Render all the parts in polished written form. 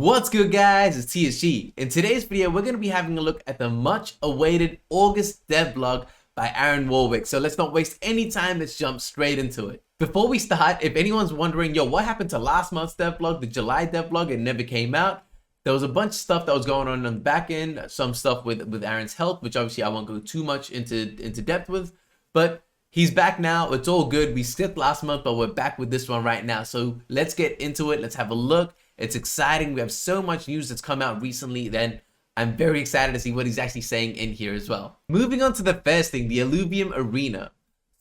What's good, guys? It's TSG. In today's video, we're going to be having a look at the much awaited August devlog by Aaron Warwick. So let's not waste any time, let's jump straight into it. Before we start, if anyone's wondering, what happened to last month's devlog, the July devlog? It never came out. There was a bunch of stuff that was going on the back end, some stuff with Aaron's health, which obviously I won't go too much into depth with, but he's back now. It's all good. We skipped last month, but we're back with this one right now. So let's get into it. Let's have a look. It's exciting. We have so much news that's come out recently. Then I'm very excited to see what he's actually saying in here as well. Moving on to the first thing, the Illuvium Arena.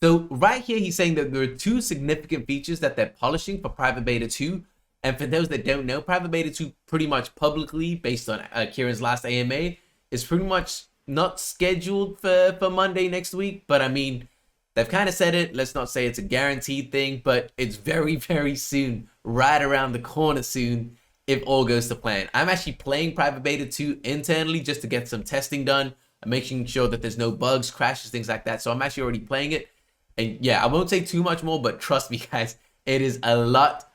So right here, he's saying that there are two significant features that they're polishing for Private Beta 2. And for those that don't know, Private Beta 2 pretty much publicly, based on Kieran's last AMA, is pretty much not scheduled for Monday next week. But I mean, they've kind of said it. Let's not say it's a guaranteed thing, but it's very, very soon, right around the corner soon, if all goes to plan. I'm actually playing Private Beta 2 internally just to get some testing done. I'm making sure that there's no bugs, crashes, things like that. So I'm actually already playing it. And yeah, I won't say too much more, but trust me, guys, it is a lot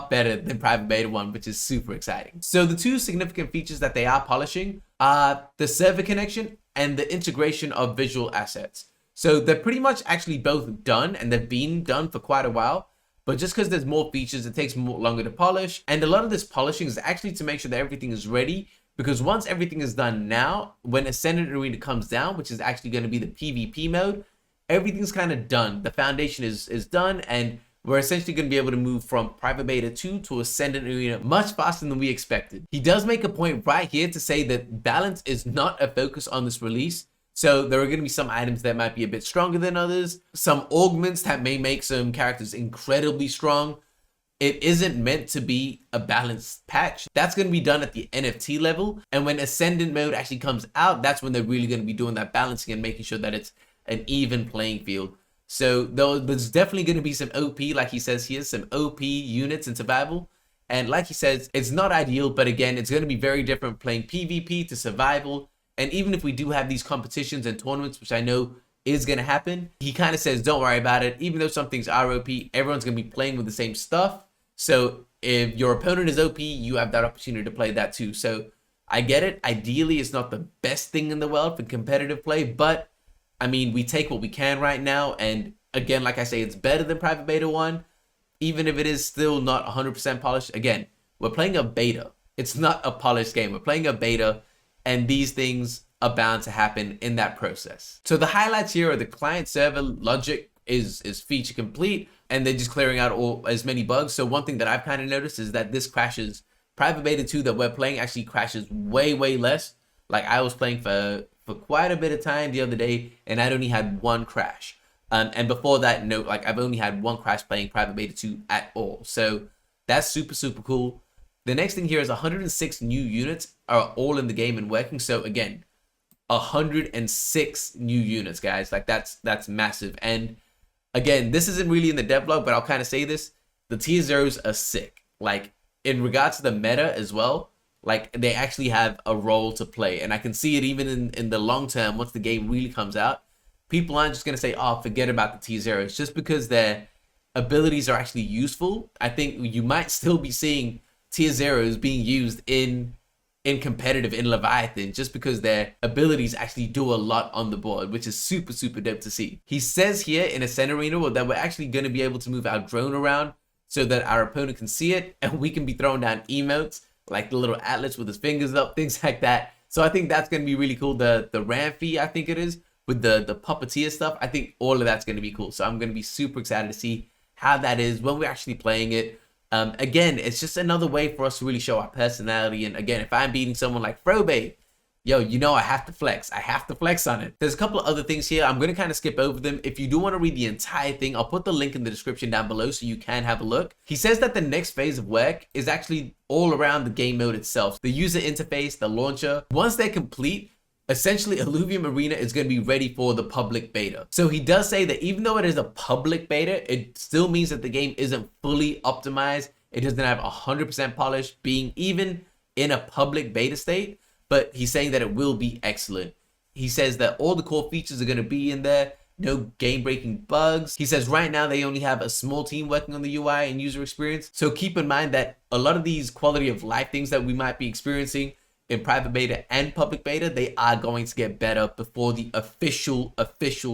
better than Private Beta 1, which is super exciting. So the two significant features that they are polishing are the server connection and the integration of visual assets. So they're pretty much actually both done, and they've been done for quite a while. But just because there's more features, it takes longer to polish. And a lot of this polishing is actually to make sure that everything is ready. Because once everything is done now, when Ascendant Arena comes down, which is actually going to be the PvP mode, everything's kind of done. The foundation is done, and we're essentially going to be able to move from Private Beta 2 to Ascendant Arena much faster than we expected. He does make a point right here to say that balance is not a focus on this release. So there are going to be some items that might be a bit stronger than others, some augments that may make some characters incredibly strong. It isn't meant to be a balanced patch. That's going to be done at the NFT level. And when Ascendant mode actually comes out, that's when they're really going to be doing that balancing and making sure that it's an even playing field. So there's definitely going to be some OP, like he says here, some OP units in survival. And like he says, it's not ideal, but again, it's going to be very different playing PvP to survival. And even if we do have these competitions and tournaments, which I know is going to happen, he kind of says, don't worry about it. Even though some things are OP, everyone's going to be playing with the same stuff. So if your opponent is OP, you have that opportunity to play that too. So I get it. Ideally, it's not the best thing in the world for competitive play, but I mean, we take what we can right now. And again, like I say, it's better than Private Beta 1, even if it is still not 100% polished. Again, we're playing a beta. It's not a polished game. We're playing a beta. And these things are bound to happen in that process. So the highlights here are the client server logic is feature complete, and they're just clearing out as many bugs. So one thing that I've kind of noticed is that this crashes. Private Beta 2 that we're playing actually crashes way less. Like I was playing for quite a bit of time the other day, and I'd only had one crash. And before that, no, like I've only had one crash playing Private Beta 2 at all. So that's super cool. The next thing here is 106 new units are all in the game and working. So again, 106 new units, guys. Like that's massive. And again, this isn't really in the devlog, but I'll kind of say this. The tier zeros are sick. Like in regards to the meta as well, like they actually have a role to play. And I can see it even in the long term, once the game really comes out. People aren't just going to say, oh, forget about the tier zeros. Just because their abilities are actually useful, I think you might still be seeing tier zeros being used in competitive in Leviathan, just because their abilities actually do a lot on the board, which is super dope to see. He says here in Ascendant Arena that we're actually going to be able to move our drone around so that our opponent can see it, and we can be throwing down emotes like the little Atlas with his fingers up, things like that. So I think that's going to be really cool. The Ramfy, I think it is, with the puppeteer stuff, I think all of that's going to be cool. So I'm going to be super excited to see how that is when we're actually playing it. Again, it's just another way for us to really show our personality. And again, if I'm beating someone like Frobe, yo, you know I have to flex. I have to flex on it. There's a couple of other things here. I'm going to kind of skip over them. If you do want to read the entire thing, I'll put the link in the description down below so you can have a look. He says that the next phase of work is actually all around the game mode itself. The user interface, the launcher. Once they're complete, essentially Illuvium Arena is going to be ready for the public beta. So he does say that even though it is a public beta, it still means that the game isn't fully optimized. It doesn't have 100% polish, being even in a public beta state, but he's saying that it will be excellent. He says that all the core features are going to be in there. no game-breaking bugs. He says right now they only have a small team working on the UI and user experience. So keep in mind that a lot of these quality of life things that we might be experiencing in private beta and public beta, they are going to get better before the official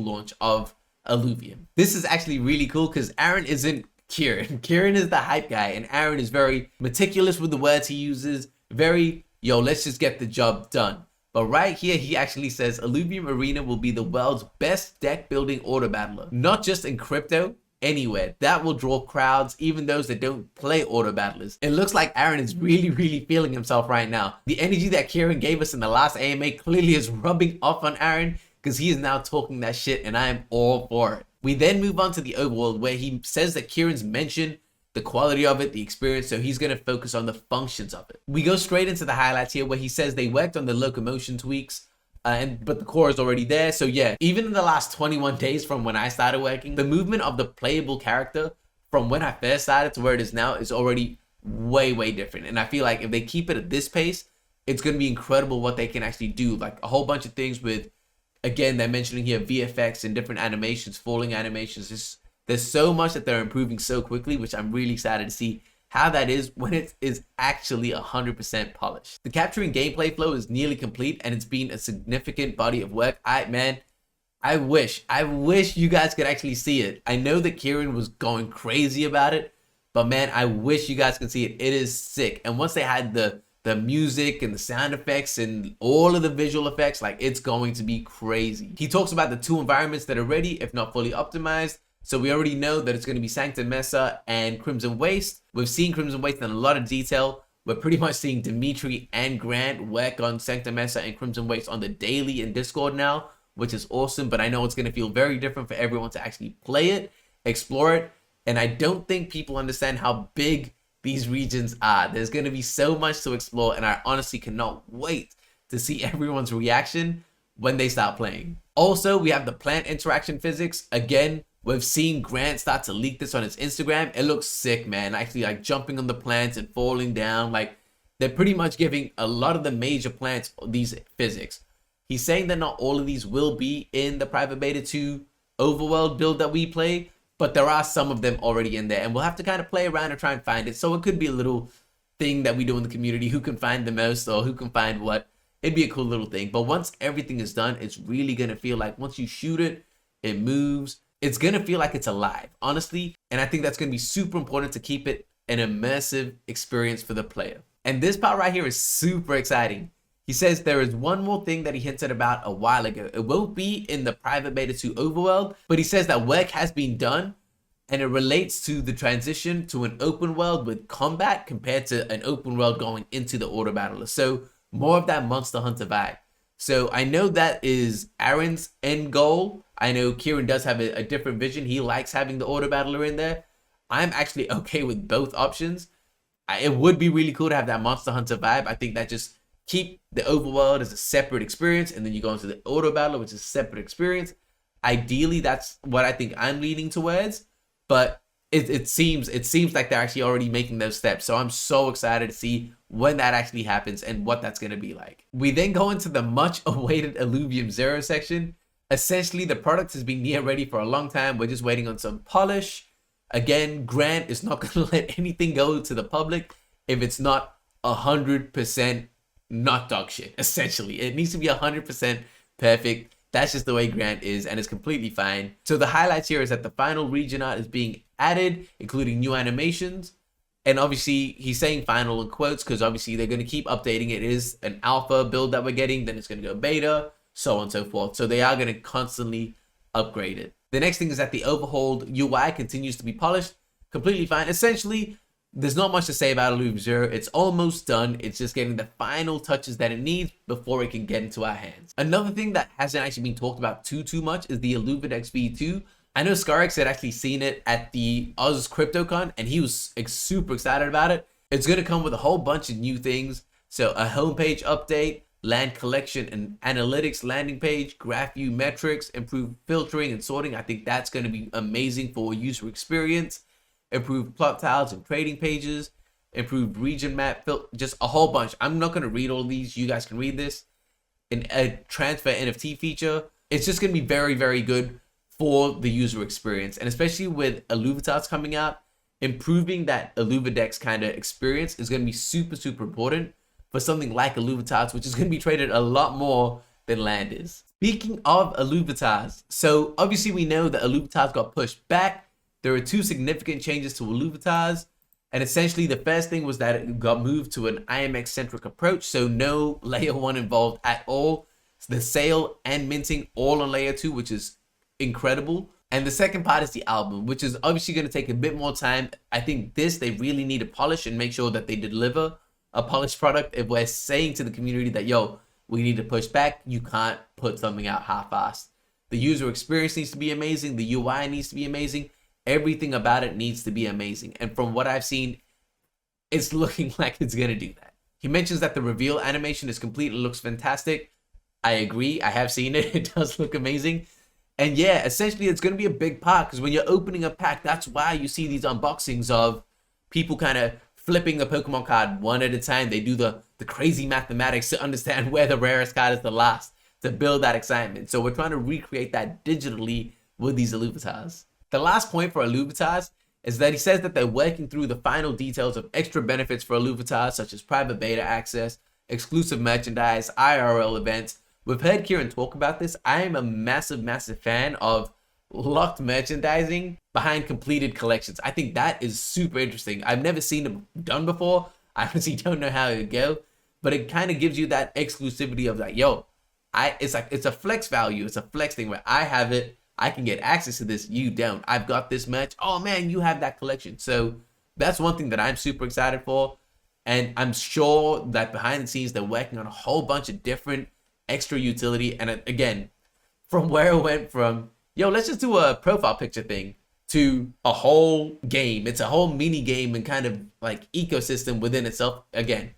launch of Illuvium. This is actually really cool because Aaron isn't Kieran. Kieran is the hype guy, and Aaron is very meticulous with the words he uses. Very, yo, let's just get the job done. But right here, he actually says Illuvium Arena will be the world's best deck building auto battler. Not just in crypto, anywhere. That will draw crowds, even those that don't play auto battlers. It looks like Aaron is really feeling himself right now. The energy that Kieran gave us in the last AMA clearly is rubbing off on Aaron because he is now talking that shit, and I am all for it. We then move on to the overworld, where he says that Kieran's mentioned the quality of it, the experience, so he's going to focus on the functions of it. We go straight into the highlights here, where he says they worked on the locomotion tweaks, but the core is already there. So yeah, even in the last 21 days from when I started working, the movement of the playable character from when I first started to where it is now is already way different. And I feel like if they keep it at this pace, it's going to be incredible what they can actually do. Like a whole bunch of things with, again, they're mentioning here VFX and different animations, falling animations. There's so much that they're improving so quickly, which I'm really excited to see how that is when it is actually 100% polished. The capturing gameplay flow is nearly complete, and it's been a significant body of work. I wish you guys could actually see it. I know that Kieran was going crazy about it, but man, I wish you guys could see it. It is sick. And once they had the music and the sound effects and all of the visual effects, like, it's going to be crazy. He talks about the 2 environments that are ready, if not fully optimized. So we already know that it's going to be Sancta Mesa and Crimson Waste. We've seen Crimson Waste in a lot of detail. We're pretty much seeing Dimitri and Grant work on Sancta Mesa and Crimson Waste on the daily in Discord now, which is awesome. But I know it's going to feel very different for everyone to actually play it, explore it. And I don't think people understand how big these regions are. There's going to be so much to explore, and I honestly cannot wait to see everyone's reaction when they start playing. Also, we have the plant interaction physics. Again, we've seen Grant start to leak this on his Instagram. It looks sick, man. Actually, like jumping on the plants and falling down. Like, they're pretty much giving a lot of the major plants these physics. He's saying that not all of these will be in the private beta 2 overworld build that we play, but there are some of them already in there, and we'll have to kind of play around and try and find it. So it could be a little thing that we do in the community, who can find the most or who can find what. It'd be a cool little thing. But once everything is done, it's really going to feel like once you shoot it, it moves. It's going to feel like it's alive, honestly. And I think that's going to be super important to keep it an immersive experience for the player. And this part right here is super exciting. He says there is one more thing that he hinted about a while ago. It won't be in the private beta 2 overworld, but he says that work has been done, and it relates to the transition to an open world with combat compared to an open world going into the auto battler. So more of that Monster Hunter vibe. So I know that is Aaron's end goal. I know Kieran does have a different vision. He likes having the auto battler in there. I'm actually okay with both options. It would be really cool to have that Monster Hunter vibe. I think that just keep the overworld as a separate experience, and then you go into the auto battler, which is a separate experience. Ideally, that's what I think I'm leaning towards, but it seems like they're actually already making those steps. So I'm so excited to see when that actually happens and what that's going to be like. We then go into the much awaited Illuvium Zero section. Essentially, the product has been near ready for a long time. We're just waiting on some polish. Again, Grant is not going to let anything go to the public if it's not 100% not dog shit. Essentially, it needs to be 100% perfect. That's just the way Grant is, and it's completely fine. So the highlights here is that the final region art is being added, including new animations. And obviously, he's saying final in quotes because obviously they're going to keep updating it. It is an alpha build that we're getting, then it's going to go beta, so on and so forth. So they are going to constantly upgrade it. The next thing is that the overhauled UI continues to be polished. Completely fine. Essentially, there's not much to say about Illuvium Zero. It's almost done. It's just getting the final touches that it needs before it can get into our hands. Another thing that hasn't actually been talked about too much is the Illuvidex V2. I know Scarix had actually seen it at the Oz CryptoCon, and he was super excited about it. It's going to come with a whole bunch of new things. So a homepage update, land collection and analytics landing page, graph view metrics, improved filtering and sorting. I think that's going to be amazing for user experience. Improved plot tiles and trading pages, improved region map, just a whole bunch. I'm not going to read all of these. You guys can read this. A transfer NFT feature. It's just going to be very good for the user experience. And especially with Illuvitas coming out, improving that Illuvidex kind of experience is going to be super, super important for something like Illuvitas, which is going to be traded a lot more than land is. Speaking of Illuvitas, so obviously we know that Illuvitas got pushed back. There were 2 significant changes to Illuvitas. And essentially the first thing was that it got moved to an IMX centric approach. So no layer 1 involved at all. So the sale and minting all on layer 2, which is incredible. And the second part is the album, which is obviously going to take a bit more time. I think they really need to polish and make sure that they deliver a polished product. If we're saying to the community that, yo, we need to push back, you can't put something out half-assed. The user experience needs to be amazing. The UI needs to be amazing. Everything about it needs to be amazing. And from what I've seen, it's looking like it's going to do that. He mentions that the reveal animation is complete. It looks fantastic. I agree. I have seen it. It does look amazing. And yeah, essentially it's going to be a big part because when you're opening a pack, that's why you see these unboxings of people kind of flipping a Pokemon card one at a time. They do the crazy mathematics to understand where the rarest card is the last to build that excitement. So we're trying to recreate that digitally with these Illuvitas. The last point for Illuvitas is that he says that they're working through the final details of extra benefits for Illuvitas, such as private beta access, exclusive merchandise, IRL events. We've heard Kieran talk about this. I am a massive, massive fan of locked merchandising behind completed collections. I think that is super interesting. I've never seen it done before. I honestly don't know how it would go, but it kind of gives you that exclusivity of like, yo, it's a flex value. It's a flex thing where I have it. I can get access to this, you don't. I've got this merch. Oh man, you have that collection. So that's one thing that I'm super excited for. And I'm sure that behind the scenes, they're working on a whole bunch of different extra utility. And again, from where it went from, yo, let's just do a profile picture thing to a whole game. It's a whole mini game and kind of like ecosystem within itself. Again,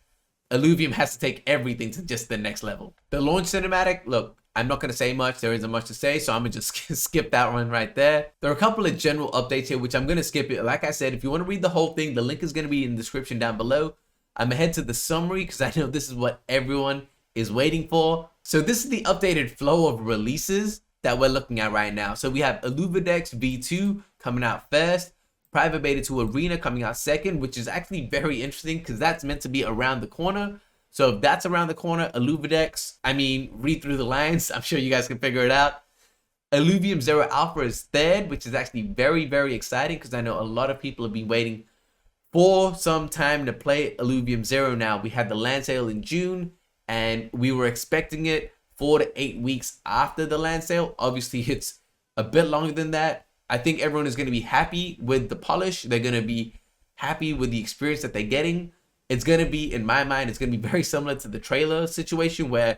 Illuvium has to take everything to just the next level. The launch cinematic, look, I'm not going to say much. There isn't much to say, so I'm going to just skip that one right there. There are a couple of general updates here, which I'm going to skip it. Like I said, if you want to read the whole thing, the link is going to be in the description down below. I'm going to head to the summary because I know this is what everyone is waiting for. So this is the updated flow of releases that we're looking at right now. So we have Illuvidex V2 coming out first, Private Beta 2 Arena coming out second, which is actually very interesting because that's meant to be around the corner. So if that's around the corner, Illuvidex, I mean, read through the lines. I'm sure you guys can figure it out. Illuvium Zero Alpha is third, which is actually very, very exciting because I know a lot of people have been waiting for some time to play Illuvium Zero now. We had the land sale in June and we were expecting it 4 to 8 weeks after the land sale. Obviously, it's a bit longer than that. I think everyone is going to be happy with the polish. They're going to be happy with the experience that they're getting. It's going to be, in my mind, it's going to be very similar to the trailer situation where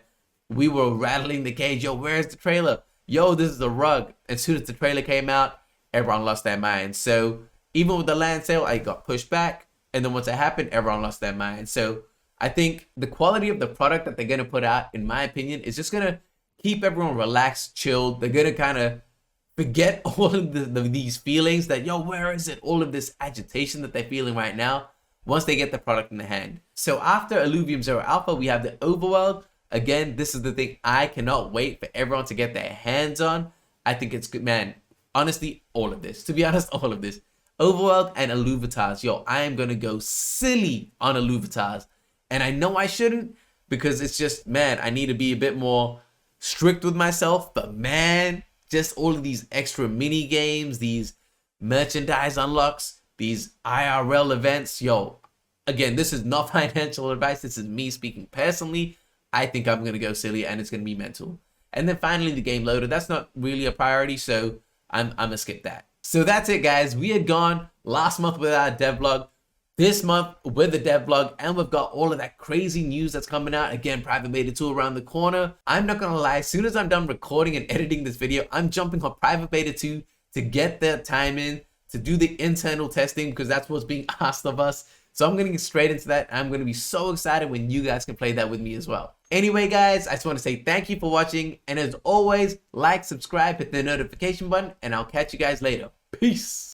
we were rattling the cage. Yo, where's the trailer? Yo, this is a rug. As soon as the trailer came out, everyone lost their mind. So even with the land sale, I got pushed back. And then once it happened, everyone lost their mind. So I think the quality of the product that they're going to put out, in my opinion, is just going to keep everyone relaxed, chilled. They're going to kind of forget all of these feelings that, yo, where is it? All of this agitation that they're feeling right now once they get the product in the hand. So after Illuvium Zero Alpha, we have the Overworld. Again, this is the thing I cannot wait for everyone to get their hands on. I think it's good, man. Honestly, all of this. To be honest, all of this. Overworld and Illuvitas. Yo, I am going to go silly on Illuvitas. And I know I shouldn't because it's just, man, I need to be a bit more strict with myself. But man, just all of these extra mini games, these merchandise unlocks, these IRL events, yo, again, this is not financial advice. This is me speaking personally. I think I'm going to go silly and it's going to be mental. And then finally, the game loader. That's not really a priority, so I'm going to skip that. So that's it, guys. We had gone last month with our devlog, this month with the devlog, and we've got all of that crazy news that's coming out. Again, Private Beta 2 around the corner. I'm not going to lie. As soon as I'm done recording and editing this video, I'm jumping on Private Beta 2 to get that time in, to do the internal testing because that's what's being asked of us. So I'm going to get straight into that. I'm going to be so excited when you guys can play that with me as well. Anyway, guys, I just want to say thank you for watching. And as always, like, subscribe, hit the notification button, and I'll catch you guys later. Peace.